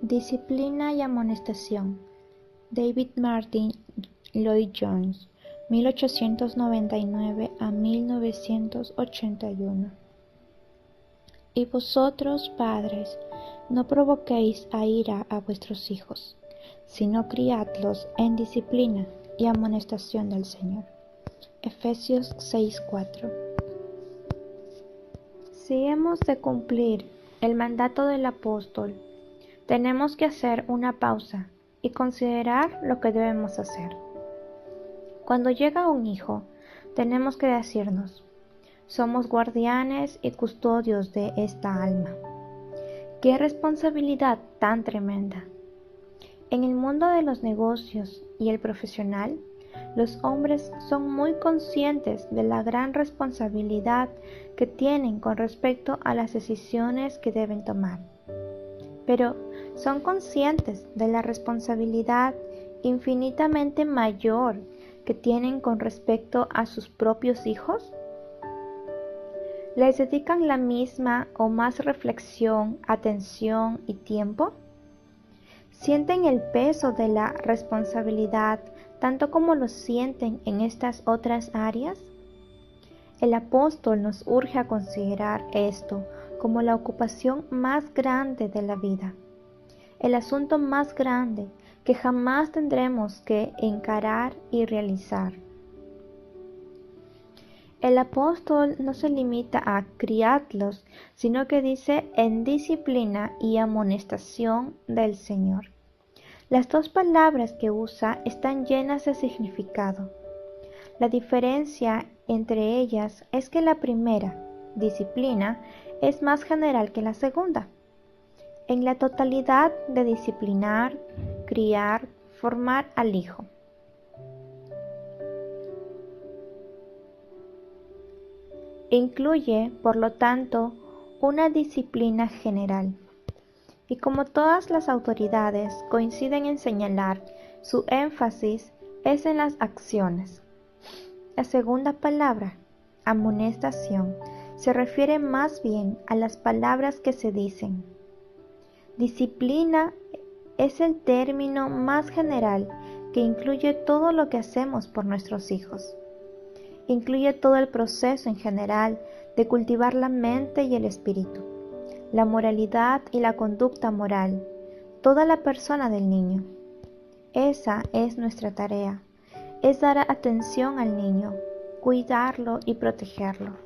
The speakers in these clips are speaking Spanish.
Disciplina y amonestación. David Martin Lloyd Jones, 1899 a 1981. Y vosotros, padres, no provoquéis a ira a vuestros hijos, sino criadlos en disciplina y amonestación del Señor. Efesios 6:4. Si hemos de cumplir el mandato del apóstol, tenemos que hacer una pausa y considerar lo que debemos hacer. Cuando llega un hijo, tenemos que decirnos: somos guardianes y custodios de esta alma. ¡Qué responsabilidad tan tremenda! En el mundo de los negocios y el profesional, los hombres son muy conscientes de la gran responsabilidad que tienen con respecto a las decisiones que deben tomar. Pero, ¿son conscientes de la responsabilidad infinitamente mayor que tienen con respecto a sus propios hijos? ¿Les dedican la misma o más reflexión, atención y tiempo? ¿Sienten el peso de la responsabilidad tanto como lo sienten en estas otras áreas? El apóstol nos urge a considerar esto como la ocupación más grande de la vida, el asunto más grande que jamás tendremos que encarar y realizar. El apóstol no se limita a criadlos, sino que dice en disciplina y amonestación del Señor. Las dos palabras que usa están llenas de significado. La diferencia entre ellas es que la primera, disciplina, es más general que la segunda. En la totalidad de disciplinar, criar, formar al hijo. Incluye, por lo tanto, una disciplina general. Y como todas las autoridades coinciden en señalar, su énfasis es en las acciones. La segunda palabra, amonestación, se refiere más bien a las palabras que se dicen. Disciplina es el término más general que incluye todo lo que hacemos por nuestros hijos. Incluye todo el proceso en general de cultivar la mente y el espíritu, la moralidad y la conducta moral, toda la persona del niño. Esa es nuestra tarea, es dar atención al niño, cuidarlo y protegerlo.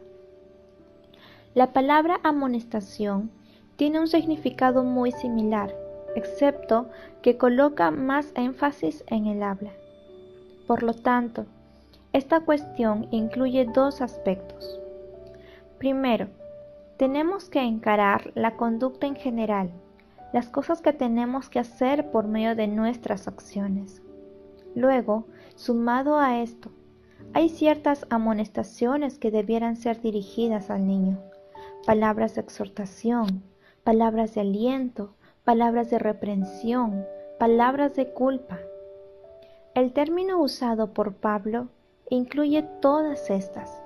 La palabra amonestación tiene un significado muy similar, excepto que coloca más énfasis en el habla. Por lo tanto, esta cuestión incluye dos aspectos. Primero, tenemos que encarar la conducta en general, las cosas que tenemos que hacer por medio de nuestras acciones. Luego, sumado a esto, hay ciertas amonestaciones que debieran ser dirigidas al niño, palabras de exhortación, palabras de aliento, palabras de reprensión, palabras de culpa. El término usado por Pablo incluye todas estas,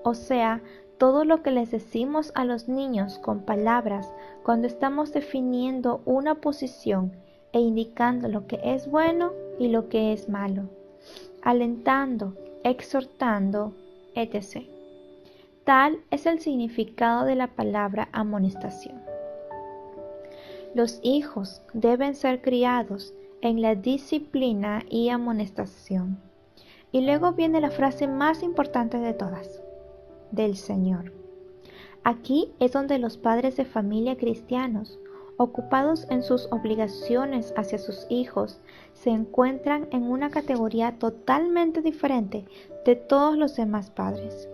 o sea, todo lo que les decimos a los niños con palabras cuando estamos definiendo una posición e indicando lo que es bueno y lo que es malo, alentando, exhortando, etc. Tal es el significado de la palabra amonestación. Los hijos deben ser criados en la disciplina y amonestación. Y luego viene la frase más importante de todas, del Señor. Aquí es donde los padres de familia cristianos, ocupados en sus obligaciones hacia sus hijos, se encuentran en una categoría totalmente diferente de todos los demás padres.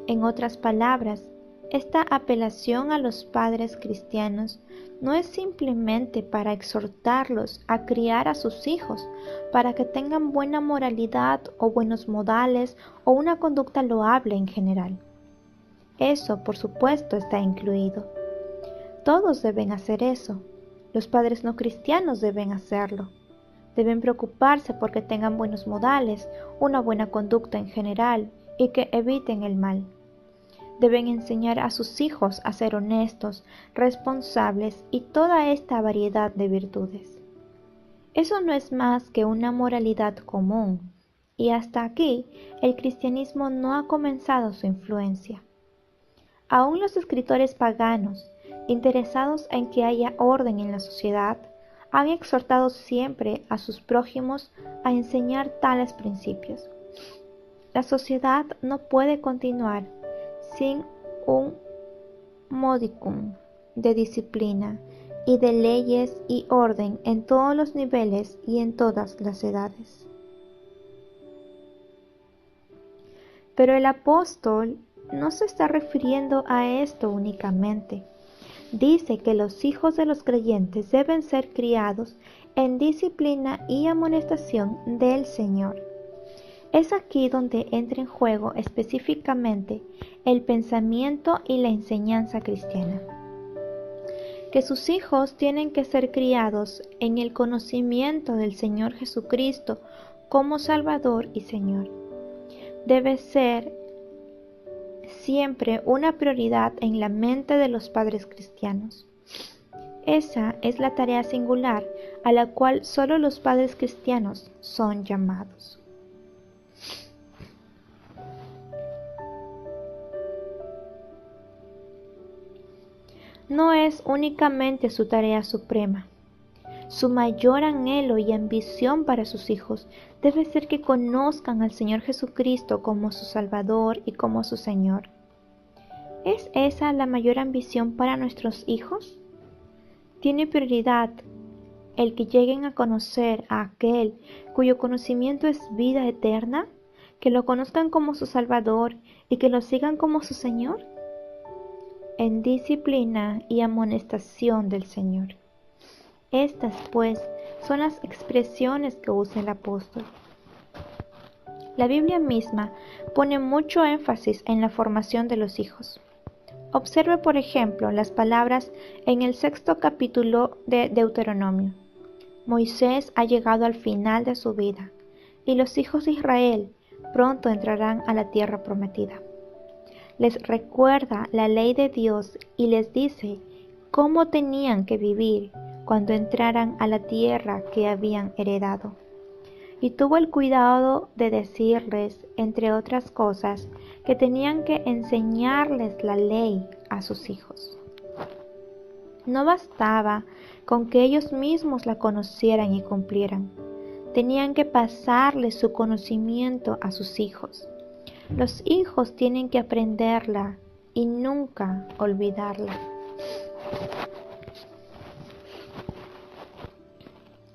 En otras palabras, esta apelación a los padres cristianos no es simplemente para exhortarlos a criar a sus hijos, para que tengan buena moralidad o buenos modales o una conducta loable en general. Eso, por supuesto, está incluido. Todos deben hacer eso. Los padres no cristianos deben hacerlo. Deben preocuparse porque tengan buenos modales, una buena conducta en general y que eviten el mal. Deben enseñar a sus hijos a ser honestos, responsables y toda esta variedad de virtudes. Eso no es más que una moralidad común, y hasta aquí el cristianismo no ha comenzado su influencia. Aún los escritores paganos, interesados en que haya orden en la sociedad, han exhortado siempre a sus prójimos a enseñar tales principios. La sociedad no puede continuar sin un modicum de disciplina y de leyes y orden en todos los niveles y en todas las edades. Pero el apóstol no se está refiriendo a esto únicamente. Dice que los hijos de los creyentes deben ser criados en disciplina y amonestación del Señor. Es aquí donde entra en juego específicamente el pensamiento y la enseñanza cristiana. Que sus hijos tienen que ser criados en el conocimiento del Señor Jesucristo como Salvador y Señor. Debe ser siempre una prioridad en la mente de los padres cristianos. Esa es la tarea singular a la cual solo los padres cristianos son llamados. No es únicamente su tarea suprema. Su mayor anhelo y ambición para sus hijos debe ser que conozcan al Señor Jesucristo como su Salvador y como su Señor. ¿Es esa la mayor ambición para nuestros hijos? ¿Tiene prioridad el que lleguen a conocer a aquel cuyo conocimiento es vida eterna? ¿Que lo conozcan como su Salvador y que lo sigan como su Señor? En disciplina y amonestación del Señor. Estas, pues, son las expresiones que usa el apóstol. La Biblia misma pone mucho énfasis en la formación de los hijos. Observe, por ejemplo, las palabras en el 6º capítulo de Deuteronomio. Moisés ha llegado al final de su vida, y los hijos de Israel pronto entrarán a la tierra prometida. Les recuerda la ley de Dios y les dice cómo tenían que vivir cuando entraran a la tierra que habían heredado. Y tuvo el cuidado de decirles, entre otras cosas, que tenían que enseñarles la ley a sus hijos. No bastaba con que ellos mismos la conocieran y cumplieran. Tenían que pasarles su conocimiento a sus hijos. Los hijos tienen que aprenderla y nunca olvidarla.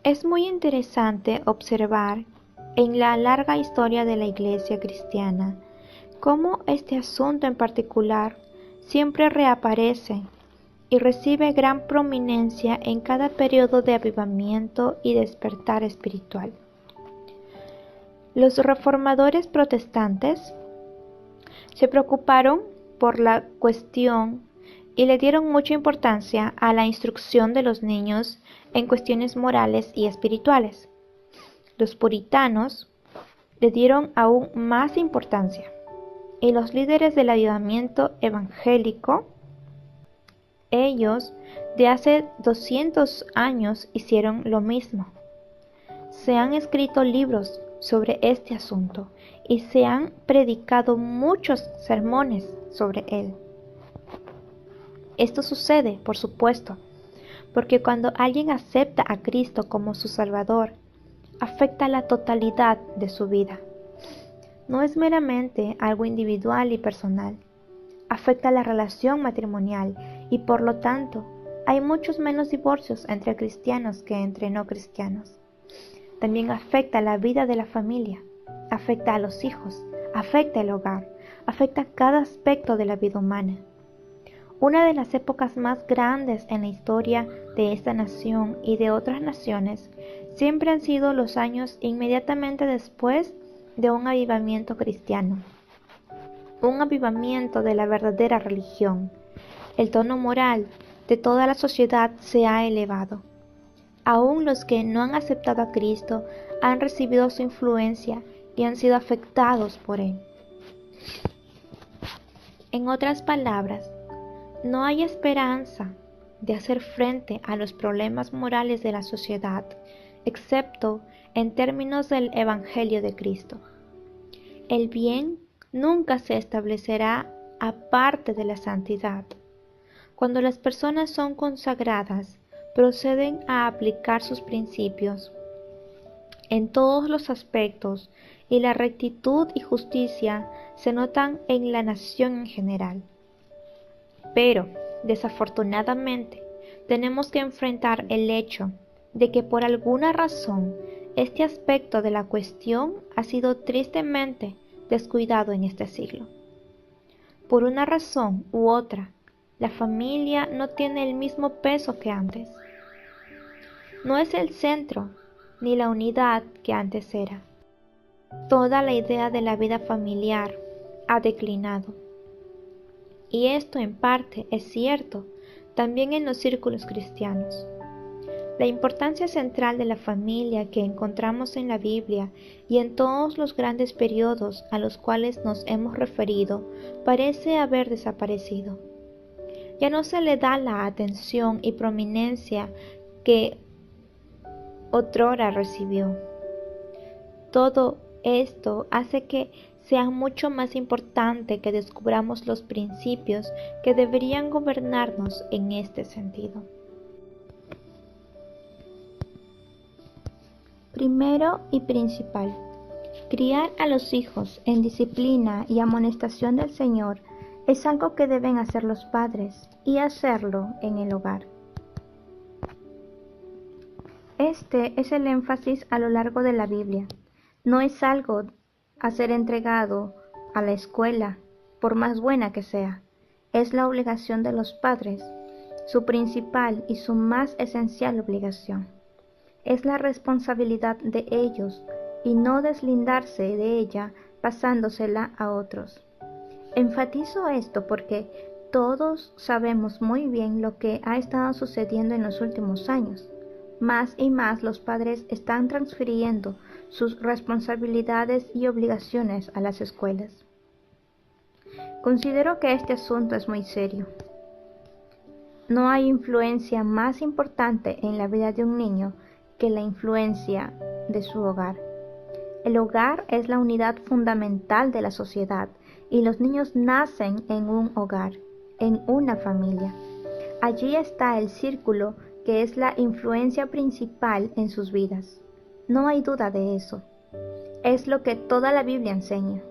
Es muy interesante observar en la larga historia de la Iglesia cristiana cómo este asunto en particular siempre reaparece y recibe gran prominencia en cada periodo de avivamiento y despertar espiritual. Los reformadores protestantes se preocuparon por la cuestión y le dieron mucha importancia a la instrucción de los niños en cuestiones morales y espirituales. Los puritanos le dieron aún más importancia, y los líderes del avivamiento evangélico, ellos de hace 200 años hicieron lo mismo. Se han escrito libros sobre este asunto y se han predicado muchos sermones sobre él. Esto sucede, por supuesto, porque cuando alguien acepta a Cristo como su Salvador, afecta la totalidad de su vida. No es meramente algo individual y personal, afecta la relación matrimonial y por lo tanto hay muchos menos divorcios entre cristianos que entre no cristianos. También afecta la vida de la familia, afecta a los hijos, afecta el hogar, afecta cada aspecto de la vida humana. Una de las épocas más grandes en la historia de esta nación y de otras naciones siempre han sido los años inmediatamente después de un avivamiento cristiano, un avivamiento de la verdadera religión. El tono moral de toda la sociedad se ha elevado. Aún los que no han aceptado a Cristo han recibido su influencia y han sido afectados por él. En otras palabras, no hay esperanza de hacer frente a los problemas morales de la sociedad, excepto en términos del Evangelio de Cristo. El bien nunca se establecerá aparte de la santidad. Cuando las personas son consagradas, proceden a aplicar sus principios en todos los aspectos, y la rectitud y justicia se notan en la nación en general. Pero, desafortunadamente, tenemos que enfrentar el hecho de que por alguna razón este aspecto de la cuestión ha sido tristemente descuidado en este siglo. Por una razón u otra, la familia no tiene el mismo peso que antes. No es el centro ni la unidad que antes era. Toda la idea de la vida familiar ha declinado. Y esto en parte es cierto también en los círculos cristianos. La importancia central de la familia que encontramos en la Biblia y en todos los grandes periodos a los cuales nos hemos referido parece haber desaparecido. Ya no se le da la atención y prominencia que otrora recibió. Todo esto hace que sea mucho más importante que descubramos los principios que deberían gobernarnos en este sentido. Primero y principal, criar a los hijos en disciplina y amonestación del Señor es algo que deben hacer los padres y hacerlo en el hogar. Este es el énfasis a lo largo de la Biblia. No es algo a ser entregado a la escuela, por más buena que sea. Es la obligación de los padres, su principal y su más esencial obligación. Es la responsabilidad de ellos y no deslindarse de ella pasándosela a otros. Enfatizo esto porque todos sabemos muy bien lo que ha estado sucediendo en los últimos años. Más y más los padres están transfiriendo sus responsabilidades y obligaciones a las escuelas. Considero que este asunto es muy serio. No hay influencia más importante en la vida de un niño que la influencia de su hogar. El hogar es la unidad fundamental de la sociedad y los niños nacen en un hogar, en una familia. Allí está el círculo que es la influencia principal en sus vidas. No hay duda de eso. Es lo que toda la Biblia enseña.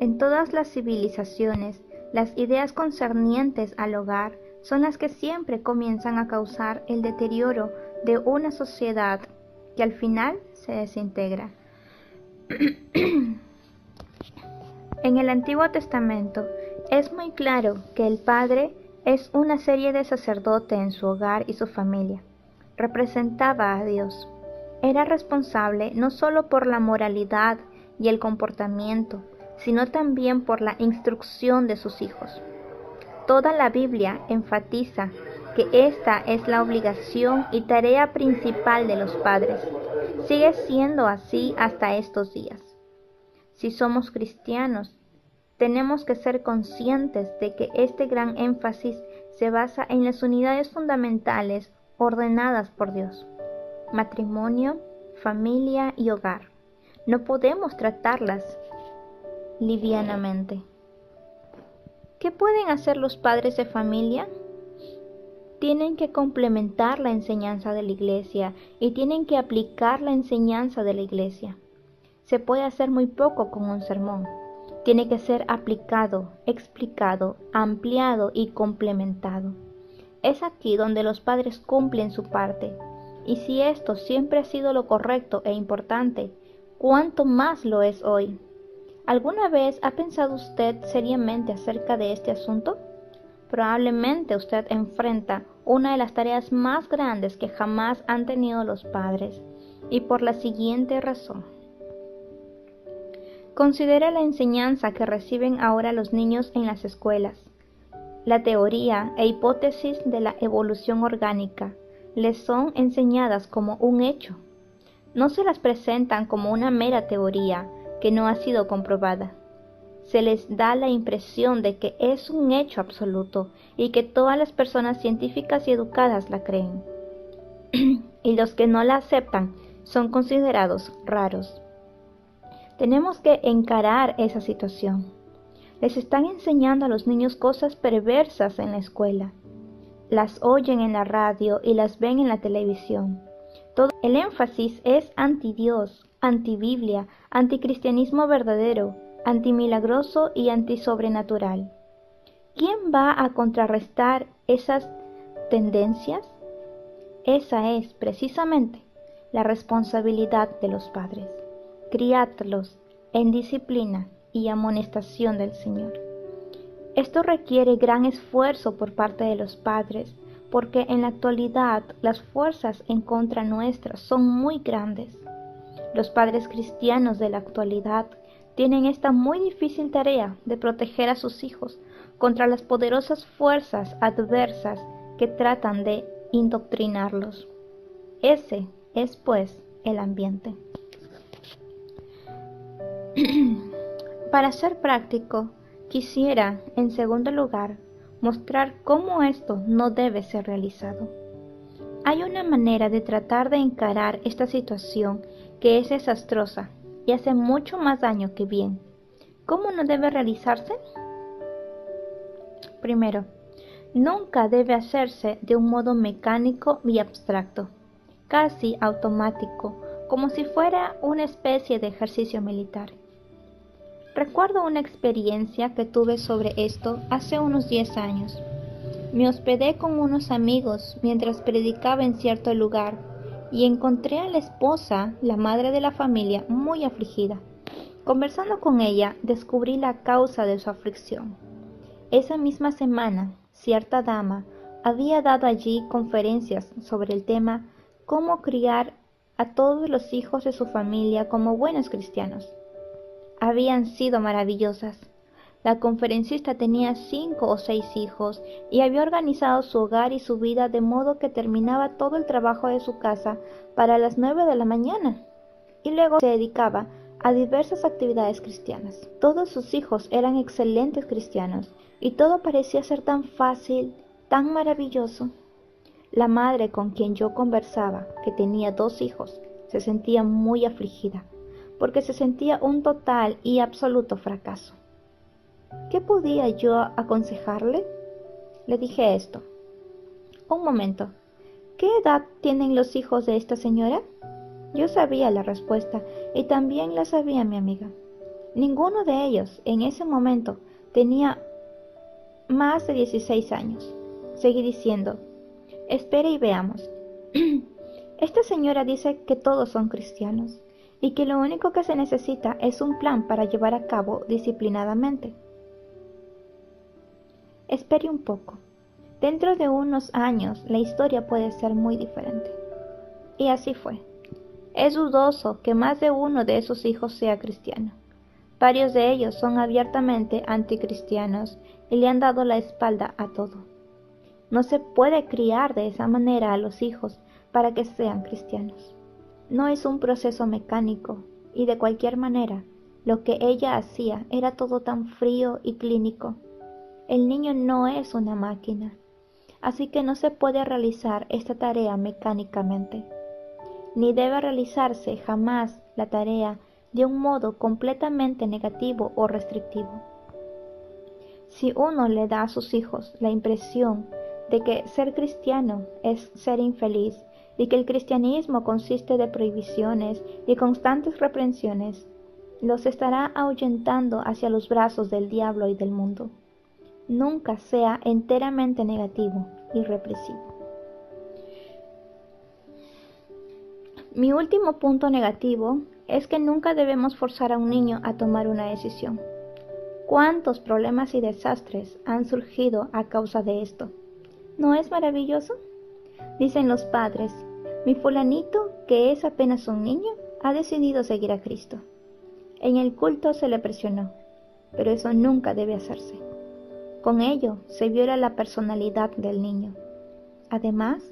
En todas las civilizaciones, las ideas concernientes al hogar son las que siempre comienzan a causar el deterioro de una sociedad que al final se desintegra. En el Antiguo Testamento es muy claro que el padre es una serie de sacerdote en su hogar y su familia. Representaba a Dios. Era responsable no solo por la moralidad y el comportamiento, sino también por la instrucción de sus hijos. Toda la Biblia enfatiza que esta es la obligación y tarea principal de los padres. Sigue siendo así hasta estos días. Si somos cristianos, tenemos que ser conscientes de que este gran énfasis se basa en las unidades fundamentales ordenadas por Dios: matrimonio, familia y hogar. No podemos tratarlas livianamente. ¿Qué pueden hacer los padres de familia? Tienen que complementar la enseñanza de la iglesia y tienen que aplicar la enseñanza de la iglesia. Se puede hacer muy poco con un sermón. Tiene que ser aplicado, explicado, ampliado y complementado. Es aquí donde los padres cumplen su parte. Y si esto siempre ha sido lo correcto e importante, ¿cuánto más lo es hoy? ¿Alguna vez ha pensado usted seriamente acerca de este asunto? Probablemente usted enfrenta una de las tareas más grandes que jamás han tenido los padres, y por la siguiente razón. Considere la enseñanza que reciben ahora los niños en las escuelas. La teoría e hipótesis de la evolución orgánica les son enseñadas como un hecho. No se las presentan como una mera teoría que no ha sido comprobada. se les da la impresión de que es un hecho absoluto y que todas las personas científicas y educadas la creen. Y los que no la aceptan son considerados raros. Tenemos que encarar esa situación. Les están enseñando a los niños cosas perversas en la escuela. Las oyen en la radio y las ven en la televisión. Todo el énfasis es anti-Dios, anti-Biblia, anticristianismo verdadero, antimilagroso y antisobrenatural. ¿Quién va a contrarrestar esas tendencias? Esa es precisamente la responsabilidad de los padres. Criadlos en disciplina y amonestación del Señor. Esto requiere gran esfuerzo por parte de los padres, porque en la actualidad las fuerzas en contra nuestra son muy grandes. Los padres cristianos de la actualidad tienen esta muy difícil tarea de proteger a sus hijos contra las poderosas fuerzas adversas que tratan de indoctrinarlos. Ese es, pues, el ambiente. Para ser práctico, quisiera, en segundo lugar, mostrar cómo esto no debe ser realizado. Hay una manera de tratar de encarar esta situación que es desastrosa y hace mucho más daño que bien. ¿Cómo no debe realizarse? Primero, nunca debe hacerse de un modo mecánico y abstracto, casi automático, como si fuera una especie de ejercicio militar. Recuerdo una experiencia que tuve sobre esto hace unos 10 años. Me hospedé con unos amigos mientras predicaba en cierto lugar y encontré a la esposa, la madre de la familia, muy afligida. Conversando con ella, descubrí la causa de su aflicción. Esa misma semana, cierta dama había dado allí conferencias sobre el tema cómo criar a todos los hijos de su familia como buenos cristianos. Habían sido maravillosas. La conferencista tenía 5 o 6 hijos y había organizado su hogar y su vida de modo que terminaba todo el trabajo de su casa para las 9 de la mañana y luego se dedicaba a diversas actividades cristianas. Todos sus hijos eran excelentes cristianos y todo parecía ser tan fácil, tan maravilloso. La madre con quien yo conversaba, que tenía 2 hijos, se sentía muy afligida, porque se sentía un total y absoluto fracaso. ¿Qué podía yo aconsejarle? Le dije esto. Un momento, ¿qué edad tienen los hijos de esta señora? Yo sabía la respuesta y también la sabía mi amiga. Ninguno de ellos en ese momento tenía más de 16 años. Seguí diciendo, espere y veamos. Esta señora dice que todos son cristianos y que lo único que se necesita es un plan para llevar a cabo disciplinadamente. Espere un poco. Dentro de unos años la historia puede ser muy diferente. Y así fue. Es dudoso que más de uno de esos hijos sea cristiano. Varios de ellos son abiertamente anticristianos y le han dado la espalda a todo. No se puede criar de esa manera a los hijos para que sean cristianos. No es un proceso mecánico y de cualquier manera lo que ella hacía era todo tan frío y clínico. El niño no es una máquina, así que no se puede realizar esta tarea mecánicamente. Ni debe realizarse jamás la tarea de un modo completamente negativo o restrictivo. Si uno le da a sus hijos la impresión de que ser cristiano es ser infeliz y que el cristianismo consiste de prohibiciones y constantes reprensiones, los estará ahuyentando hacia los brazos del diablo y del mundo. Nunca sea enteramente negativo y represivo. Mi último punto negativo es que nunca debemos forzar a un niño a tomar una decisión. ¿Cuántos problemas y desastres han surgido a causa de esto? ¿No es maravilloso? Dicen los padres, mi fulanito, que es apenas un niño, ha decidido seguir a Cristo. En el culto se le presionó, pero eso nunca debe hacerse. Con ello se viola la personalidad del niño. Además,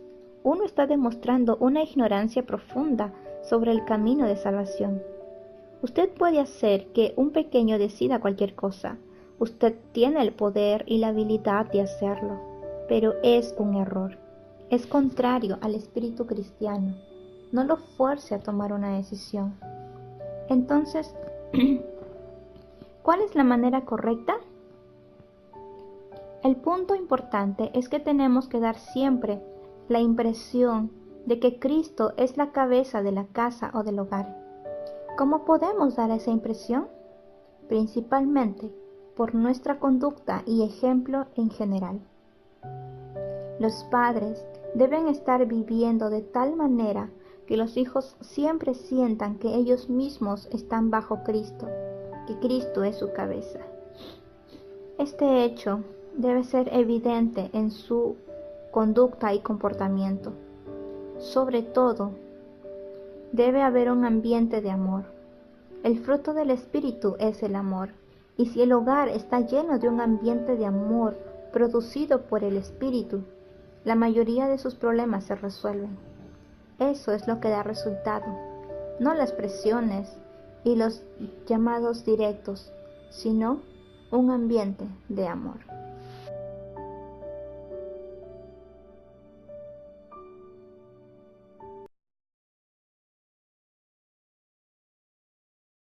uno está demostrando una ignorancia profunda sobre el camino de salvación. Usted puede hacer que un pequeño decida cualquier cosa. Usted tiene el poder y la habilidad de hacerlo, pero es un error. Es contrario al espíritu cristiano. No lo fuerce a tomar una decisión. Entonces, ¿cuál es la manera correcta? El punto importante es que tenemos que dar siempre la impresión de que Cristo es la cabeza de la casa o del hogar. ¿Cómo podemos dar esa impresión? Principalmente por nuestra conducta y ejemplo en general. Los padres deben estar viviendo de tal manera que los hijos siempre sientan que ellos mismos están bajo Cristo, que Cristo es su cabeza. Este hecho debe ser evidente en su conducta y comportamiento. Sobre todo, debe haber un ambiente de amor. El fruto del Espíritu es el amor, y si el hogar está lleno de un ambiente de amor producido por el Espíritu, la mayoría de sus problemas se resuelven. Eso es lo que da resultado, no las presiones y los llamados directos, sino un ambiente de amor.